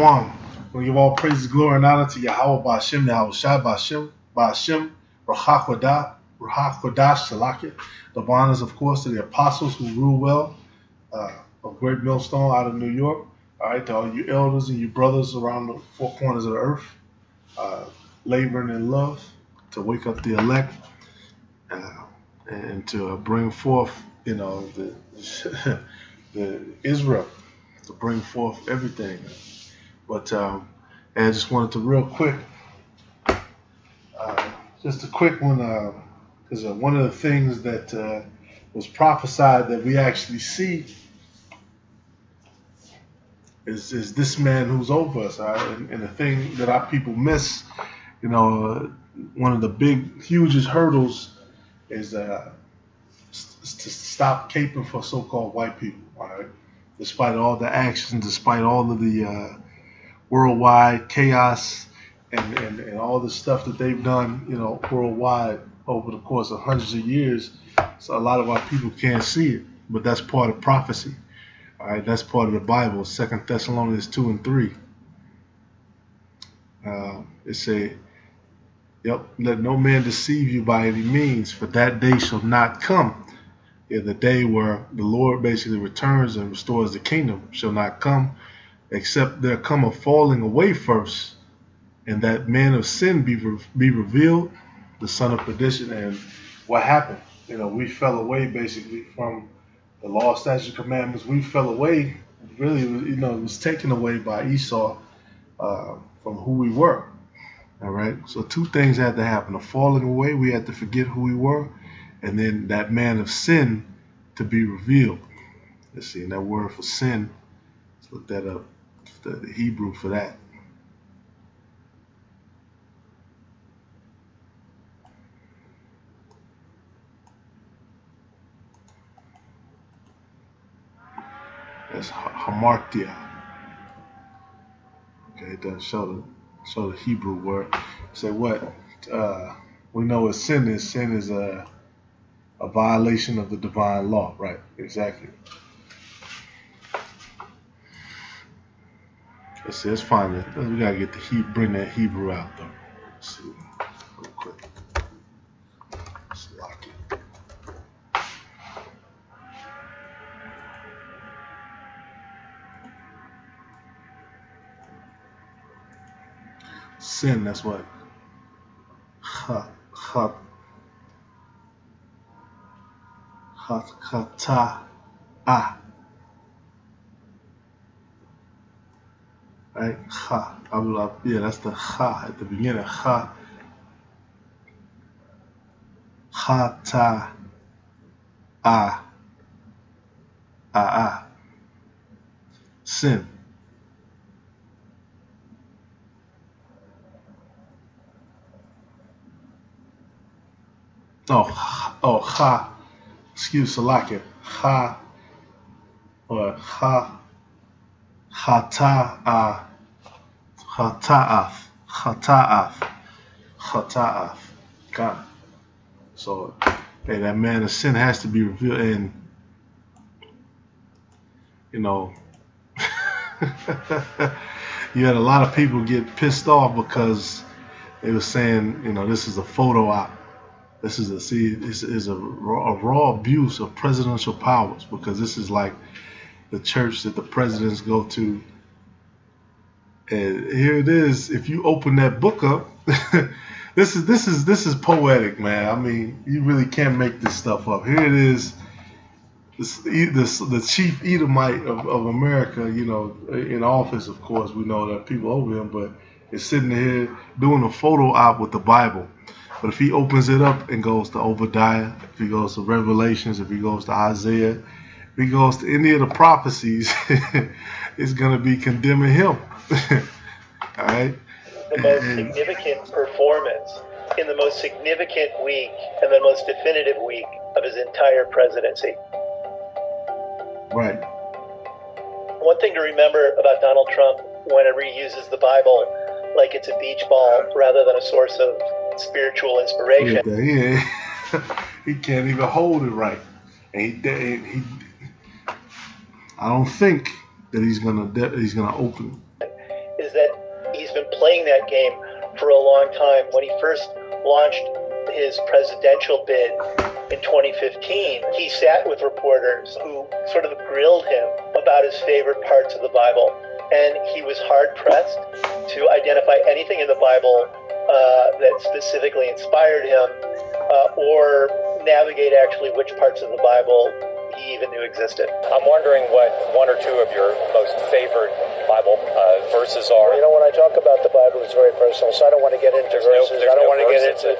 Shalom. We give all praises, glory, and honor to Yahweh Ba'ashem, Yahweh Shai Ba'ashem, Ruach Kodash, Shalakit. The honors, of course, to the apostles who rule well of Great Millstone out of New York. All right, to all you elders and you brothers around the four corners of the earth, laboring in love to wake up the elect and to bring forth, the Israel, to bring forth everything. But I just wanted to real quick, just a quick one, because one of the things that was prophesied that we actually see is this man who's over us. All right? And the thing that our people miss, one of the hugest hurdles is to stop caping for so-called white people. All right? Despite all the actions, despite all of the worldwide chaos and all the stuff that they've done, worldwide over the course of hundreds of years. So a lot of our people can't see it, but that's part of prophecy. All right, that's part of the Bible. 2 Thessalonians 2 and 3. It say, let no man deceive you by any means, for that day shall not come. Yeah, the day where the Lord basically returns and restores the kingdom shall not come, except there come a falling away first, and that man of sin be revealed, the son of perdition. And what happened? We fell away basically from the law, statutes, commandments. We fell away. Really, it was taken away by Esau from who we were. All right. So two things had to happen: a falling away. We had to forget who we were, and then that man of sin to be revealed. Let's see. And that word for sin. Let's look that up. The Hebrew for that. That's hamartia. Okay, it doesn't show the Hebrew word. Say what? We know what sin is. Sin is a violation of the divine law, right? Exactly. Let's find it. We gotta get bring that Hebrew out though. Let's see, real quick. Let's lock it. Sin. That's what. Kata. Right? Ha. Yeah, that's the ha at the beginning. Ha. Hata. Sin. Ha. Excuse Salakia. Ha. Or ha. Hata'af. God. So, hey, that man of sin has to be revealed. And, you had a lot of people get pissed off because they were saying, this is a photo op. This is a raw abuse of presidential powers, because this is like the church that the presidents go to. And here it is. If you open that book up, this is poetic, man. I mean, you really can't make this stuff up. Here it is. The chief Edomite of America, in office, of course, we know that people over him, but is sitting here doing a photo op with the Bible. But if he opens it up and goes to Obadiah, if he goes to Revelations, if he goes to Isaiah, if he goes to any of the prophecies, it's going to be condemning him. All right. The most significant performance in the most significant week and the most definitive week of his entire presidency. Right. One thing to remember about Donald Trump whenever he uses the Bible like it's a beach ball rather than a source of spiritual inspiration. He can't even hold it right. And I don't think that he's gonna open. that he's been playing that game for a long time. When he first launched his presidential bid in 2015, he sat with reporters who sort of grilled him about his favorite parts of the Bible. And he was hard-pressed to identify anything in the Bible that specifically inspired him or navigate actually which parts of the Bible he even knew existed. I'm wondering what one or two of your most favorite Bible verses are. You know, when I talk about the Bible, it's very personal, so I don't want to get into verses. I don't want to get into...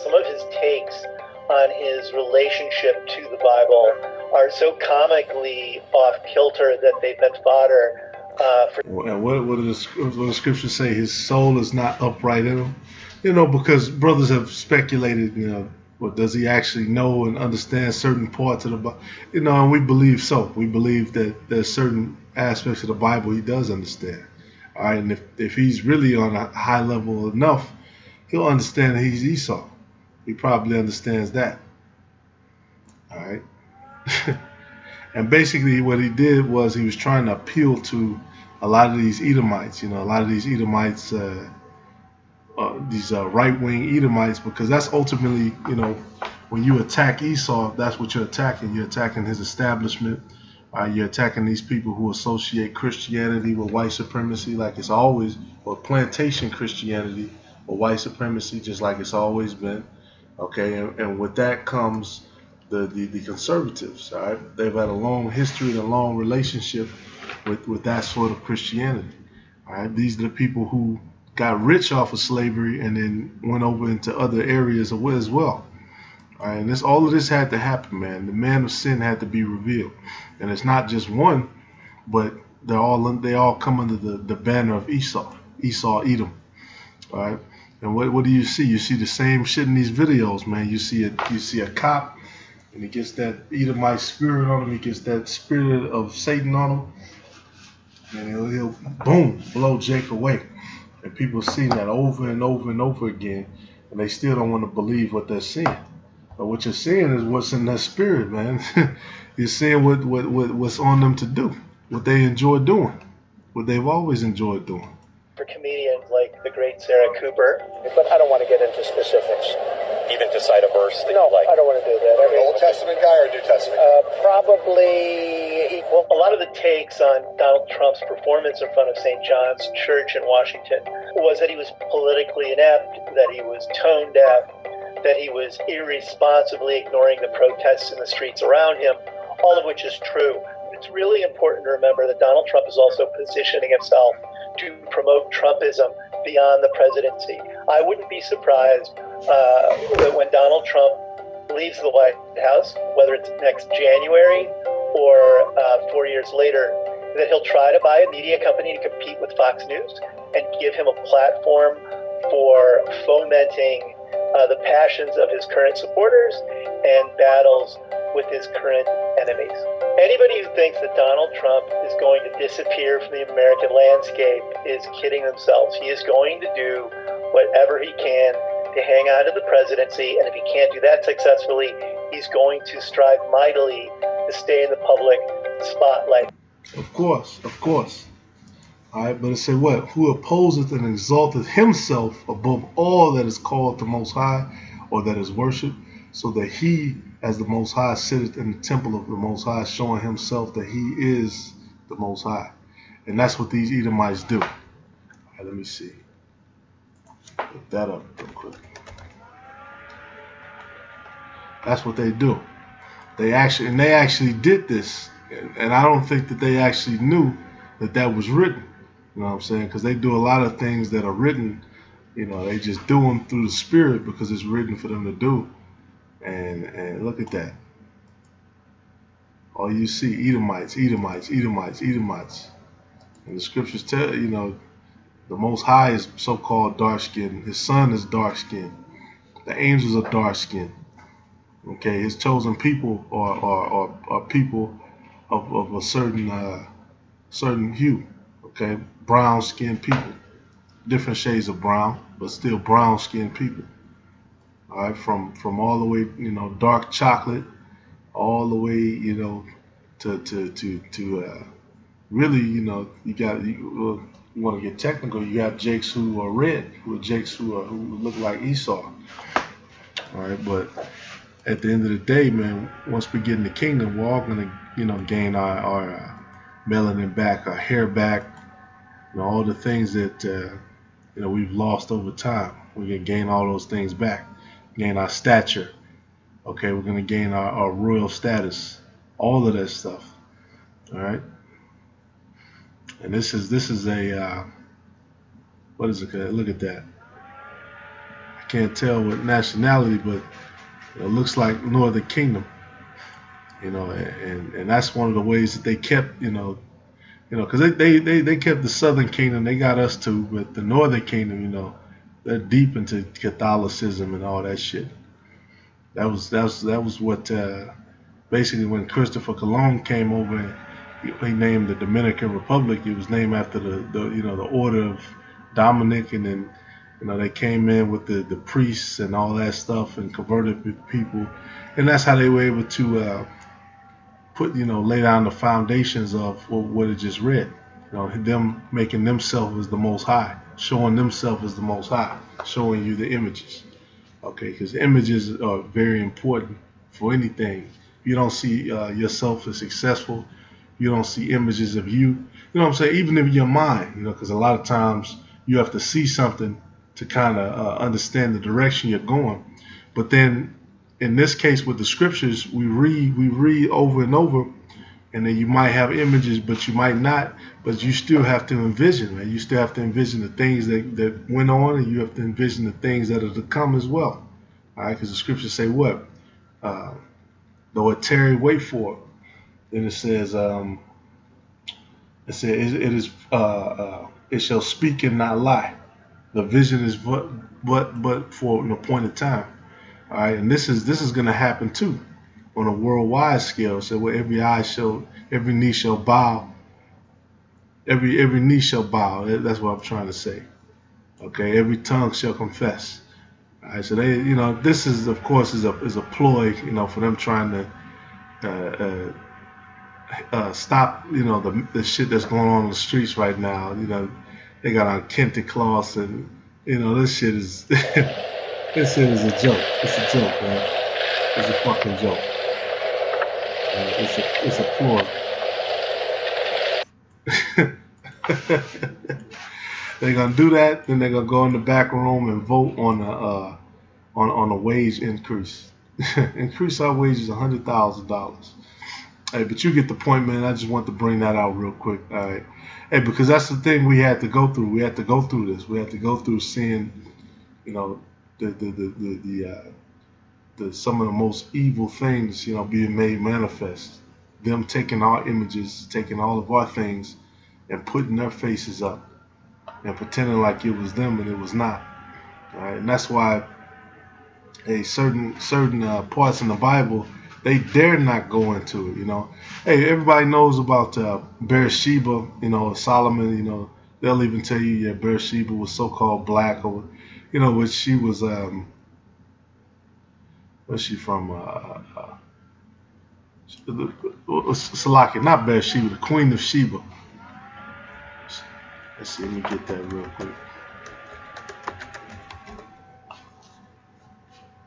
Some of his takes on his relationship to the Bible are so comically off-kilter that they've been fodder. And what do the scriptures say? His soul is not upright in him. You know, because brothers have speculated, you know, well, does he actually know and understand certain parts of the Bible? You know, and we believe so. We believe that there's certain aspects of the Bible he does understand. All right, and if he's really on a high level enough, he'll understand that he's Esau. He probably understands that. All right. And basically what he did was he was trying to appeal to a lot of these Edomites, you know, a lot of these Edomites, these right-wing Edomites, because that's ultimately, you know, when you attack Esau, that's what you're attacking. You're attacking his establishment. You're attacking these people who associate Christianity with white supremacy, like it's always, or plantation Christianity or white supremacy, just like it's always been. Okay, and with that comes the conservatives. All right, they've had a long history and a long relationship with that sort of Christianity. All right, these are the people who got rich off of slavery and then went over into other areas as well. All right, and all of this had to happen, man. The man of sin had to be revealed, and it's not just one, but they all come under the banner of Esau, Edom. All right, and what do you see? You see the same shit in these videos, man. You see a cop, and he gets that Edomite spirit on him. He gets that spirit of Satan on him, and he'll boom, blow Jake away. And people see that over and over and over again, and they still don't want to believe what they're seeing. But what you're seeing is what's in their spirit, man. You're seeing what's on them to do, what they enjoy doing, what they've always enjoyed doing. For comedians like the great Sarah Cooper. But I don't want to get into specifics. Even to cite a verse that you like. I don't want to do that. Old Testament guy or New Testament? Probably equal. A lot of the takes on Donald Trump's performance in front of St. John's Church in Washington was that he was politically inept, that he was tone deaf, that he was irresponsibly ignoring the protests in the streets around him, all of which is true. It's really important to remember that Donald Trump is also positioning himself to promote Trumpism beyond the presidency. I wouldn't be surprised that when Donald Trump leaves the White House, whether it's next January or 4 years later, that he'll try to buy a media company to compete with Fox News and give him a platform for fomenting the passions of his current supporters and battles with his current enemies. Anybody who thinks that Donald Trump is going to disappear from the American landscape is kidding themselves. He is going to do whatever he can to hang on to the presidency, and if he can't do that successfully, he's going to strive mightily to stay in the public spotlight. Of course. All right, but it said what? Who opposeth and exalteth himself above all that is called the Most High, or that is worshipped, so that he, as the Most High, sitteth in the temple of the Most High, showing himself that he is the Most High. And that's what these Edomites do. All right, let me see. Put that up real quick. That's what they do. They actually did this, and I don't think that they actually knew that was written. You know what I'm saying? Because they do a lot of things that are written. You know, they just do them through the Spirit because it's written for them to do. And look at that. All you see, Edomites. And the scriptures tell, you know, the Most High is so-called dark-skinned. His son is dark-skinned. The angels are dark-skinned. Okay, his chosen people are people of a certain hue. Okay, brown-skinned people. Different shades of brown, but still brown-skinned people. All right, from all the way, you know, dark chocolate, all the way, you know, to really, you know, you you want to get technical, you have Jakes who are red, who look like Esau. All right, but at the end of the day, man, once we get in the kingdom, we're all gonna, gain our melanin back, our hair back, all the things that we've lost over time. We're gonna gain all those things back, gain our stature. Okay, we're gonna gain our royal status, all of that stuff. All right, and this is a what is it? Look at that. I can't tell what nationality, but it looks like Northern Kingdom. And that's one of the ways that they kept, because they kept the Southern Kingdom, they got us too, but the Northern Kingdom, they're deep into Catholicism and all that shit. That was what basically when Christopher Colon came over, he named the Dominican Republic. It was named after the order of Dominic, and then they came in with the priests and all that stuff and converted people, and that's how they were able to lay down the foundations of what it just read. Them making themselves as the Most High, showing themselves as the Most High, showing you the images. Okay, because images are very important for anything. You don't see yourself as successful. You don't see images of you. You know what I'm saying? Even in your mind, because a lot of times you have to see something to kind of understand the direction you're going. But then in this case with the scriptures, we read over and over, and then you might have images, but you might not. But you still have to envision, man. You still have to envision the things that went on, and you have to envision the things that are to come as well. All right, because the scriptures say what? Though it tarry, wait for it. Then it says, it shall speak and not lie. The vision is but for an appointed time. All right, and this is going to happen too, on a worldwide scale. So where every knee shall bow. Every knee shall bow. That's what I'm trying to say. Okay, every tongue shall confess. All right, so they, this is of course is a ploy, for them trying to stop, the shit that's going on in the streets right now. They got on kente cloths, and this shit is this shit is a joke. It's a joke, man. It's a fucking joke. It's a ploy. They're gonna do that, then they're gonna go in the back room and vote on a wage increase. Increase our wages $100,000. Hey, but you get the point, man. I just want to bring that out real quick. All right. Hey, because that's the thing we had to go through. We had to go through this. We had to go through seeing, the some of the most evil things, being made manifest. Them taking our images, taking all of our things, and putting their faces up, and pretending like it was them and it was not. All right, and that's why certain parts in the Bible, they dare not go into it. Hey, everybody knows about Bathsheba. Solomon. They'll even tell you, yeah, Bathsheba was so-called black, or which she was. Where's she from? Salaki, not Bathsheba, the Queen of Sheba. Let's see, let me get that real quick.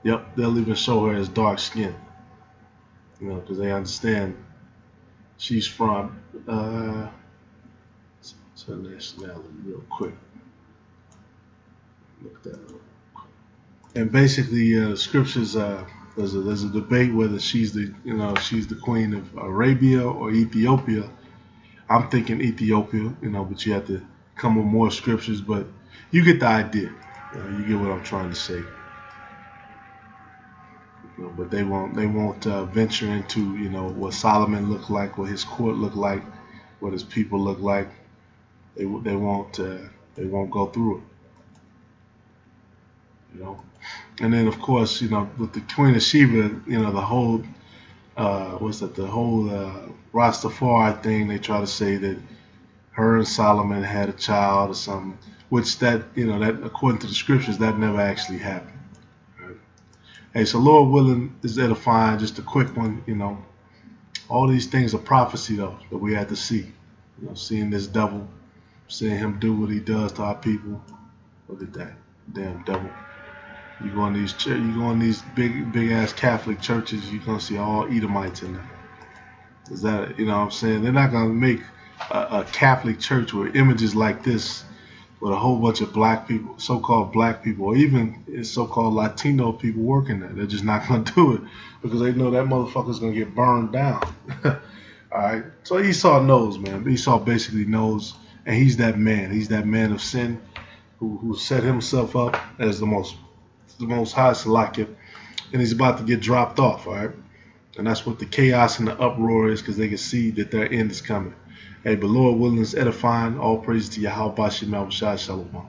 Yep, they'll even show her as dark skin. Because they understand she's from her nationality real quick. Look that up. And basically, the scriptures, there's a debate whether she's the queen of Arabia or Ethiopia. I'm thinking Ethiopia, but you have to come with more scriptures. But you get the idea. You get what I'm trying to say. But they won't venture into what Solomon looked like, what his court looked like, what his people look like. They won't go through it. And then of course with the Queen of Sheba, the whole Rastafari thing. They try to say that her and Solomon had a child or something, which that according to the scriptures that never actually happened. Hey, so Lord willing, is edifying. Just a quick one, all these things are prophecy though that we had to see. Seeing this devil, seeing him do what he does to our people. Look at that, damn devil. You go in these big ass Catholic churches, you're gonna see all Edomites in there. Is that, you know what I'm saying? They're not gonna make a Catholic church with images like this with a whole bunch of black people, so-called black people, or even so-called Latino people working there. They're just not gonna do it because they know that motherfucker's gonna get burned down. All right. So Esau knows, man. Esau basically knows, and he's that man. He's that man of sin who set himself up as the most high Salakia, and he's about to get dropped off. All right. And that's what the chaos and the uproar is, because they can see that their end is coming. Hey, but Lord willing is edifying. All praise to Yahweh Bashim Al Shalom.